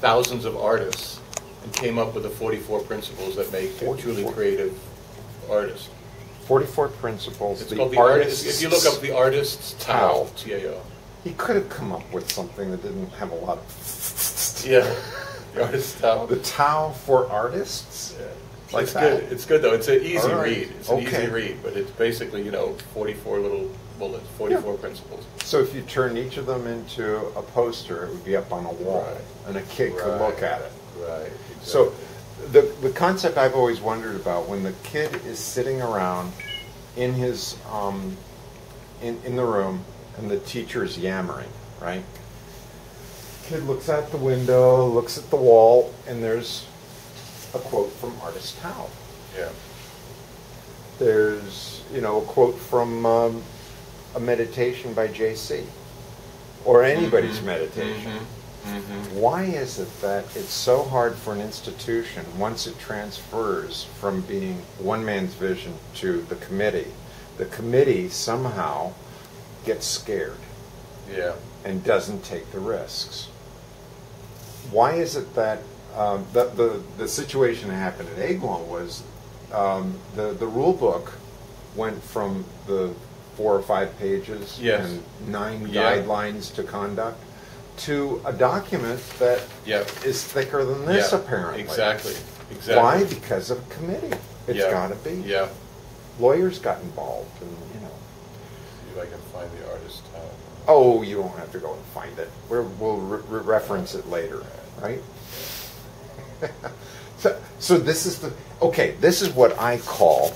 thousands of artists and came up with the 44 principles that make a truly creative artist. 44 principles. It's called the artist. If you look up the Artist's Tao, T-A-O. He could have come up with something that didn't have a lot of. Yeah, the Artist's Tao. The Tao for artists. Yeah. Like it's that. good. It's good though. It's an easy Right. read. It's an easy read, but it's basically 44 little bullets, 44 principles. So if you turned each of them into a poster, it would be up on a wall, Right. and a kid could look at it. Right. Exactly. So the concept I've always wondered about, when the kid is sitting around in his in the room and the teacher is yammering, right? Kid looks out the window, looks at the wall, and there's a quote from Artist Tao. Yeah. There's a quote from a meditation by JC, or anybody's meditation. Why is it that it's so hard for an institution, once it transfers from being one man's vision to the committee somehow gets scared and doesn't take the risks? Why is it that the situation that happened at Eglon was the rule book went from the 4 or 5 pages and 9 guidelines to conduct to a document that is thicker than this, apparently. Exactly. Why? Because of a committee. It's got to be. Yeah. Lawyers got involved, and See if I can find the Artist's Tao. Oh, you don't have to go and find it. We'll reference it later, right? So this is this is what I call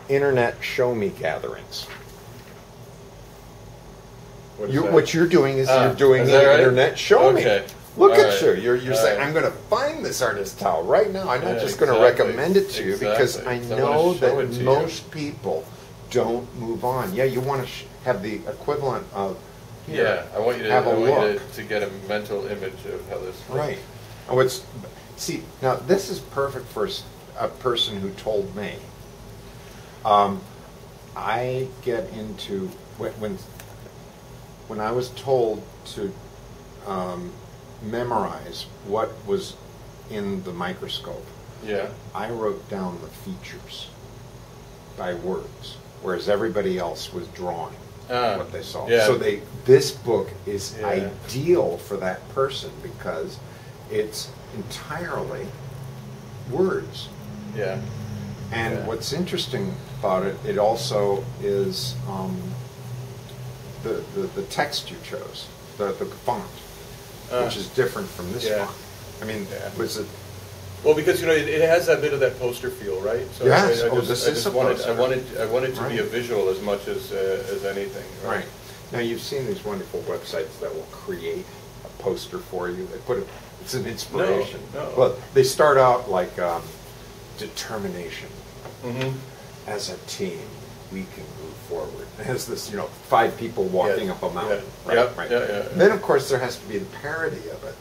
internet show me gatherings. What you're doing is you're doing the right? internet show me. Look All at right. you. You're saying, right. I'm going to find this Artist Tao right now. I'm not just going to exactly. recommend it to you because I Exactly. know show it that to most people don't move on. Yeah, you want to have the equivalent of here, I want you to have a I want you look. to get a mental image of how this Right. See, now this is perfect for a person who told me. I get into when I was told to memorize what was in the microscope. I wrote down the features by words, whereas everybody else was drawing what they saw. So this book is ideal for that person because it's entirely words. And what's interesting about it, it also is the text you chose, the font, which is different from this font. I mean, was it? Well, because it has that bit of that poster feel, right? So yes. I wanted to be a visual as much as anything. Right. Now you've seen these wonderful websites that will create a poster for you. They put it's an inspiration. No. Well, they start out like determination. As a team, we can move forward. It has this, 5 people walking up a mountain. Then, of course, there has to be the parody of it.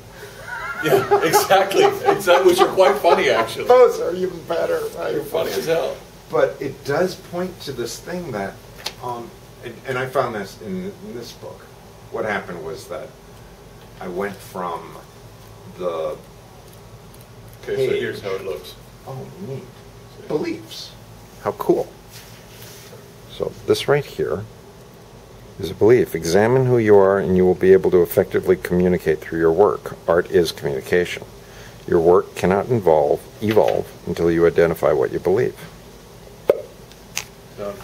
Yeah, exactly. Which are quite funny, actually. Those are even better. Right? They're funny as hell. But it does point to this thing that, and I found this in this book. What happened was that I went from the Okay, so here's how it looks. Oh, neat. Beliefs. How cool. So this right here is a belief. Examine who you are and you will be able to effectively communicate through your work. Art is communication. Your work cannot evolve until you identify what you believe. So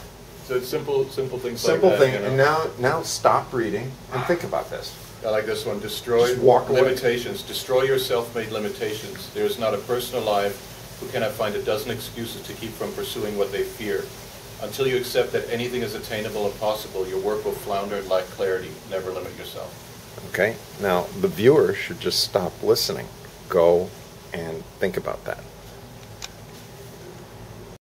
it's simple things Simple like thing. that. And now stop reading and think about this. I like this one. Destroy Just walk away. limitations. Destroy your self-made limitations. There is not a person alive who cannot find a dozen excuses to keep from pursuing what they fear. Until you accept that anything is attainable and possible, your work will flounder and lack clarity. Never limit yourself. Okay? Now, the viewer should just stop listening. Go and think about that.